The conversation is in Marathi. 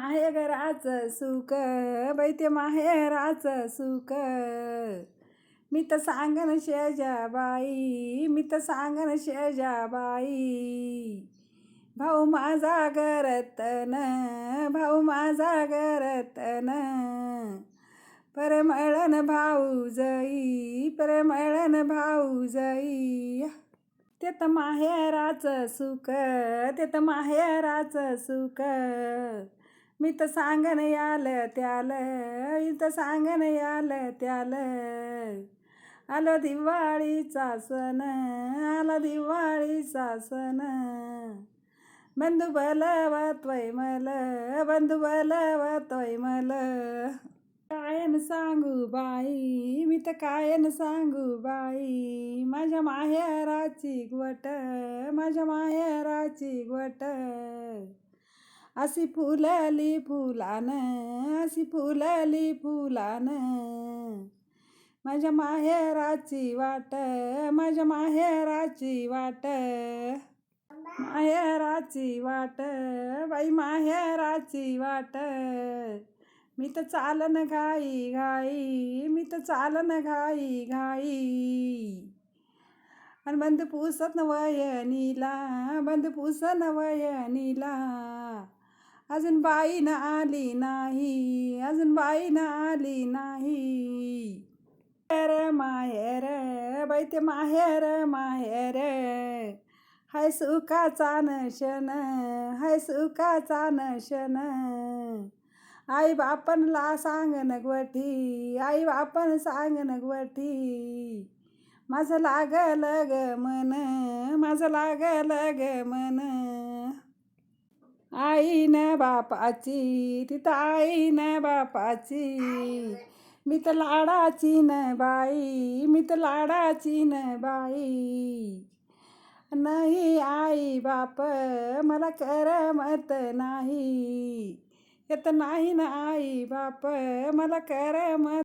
माहेराचं सुख बाई ते माहेराचं सुख मी तर सांगन शेजाबाई मी तर सांगन शेजाबाई भाऊ माझा गरतन भाऊ माझा गरतन परमळन भाऊजई परमळन भाऊजई ते तर माहेराचं सुख ते तर माहेराचं सुख मी तर सांगन यालं त्यालं मी तर सांगन यालं त्यालं आलं दिवाळीचा सण आला दिवाळीचा सण बंधू बोलवतोय मला बंधू बोलवतोय मला कायन सांगू बाई मी तर कायन सांगू बाई माझ्या माहेराची गोट माझ्या माहेराची गोट अशी फुलली फुलानं अशी फुलली फुलानं माझ्या माहेराची वाट माझ्या माहेराची वाट माहेराची वाट बाई माहेराची वाट मी तर चालन घाई घाई मी तर चालन घाई घाई आणि बंद पुसत वयनीला बंद पुसन वयनीला अजून बाई न आली नाही अजून बाई न आली नाही माहेर बाई ते माहेर माहेर हाय सुखाचा नशन हाय सुखाचा नशन आई बापनला सांगन गोठी आई बापन सांगन गोठी माझं लागल ग मन माझं लागल ग मन आई न बापाची तिथं आई न बापाची मी तर लाडाची न बाई मी तर लाडाची न बाई नाही आई बाप मला करमत नाही येत नाही ना आई बाप मला करमत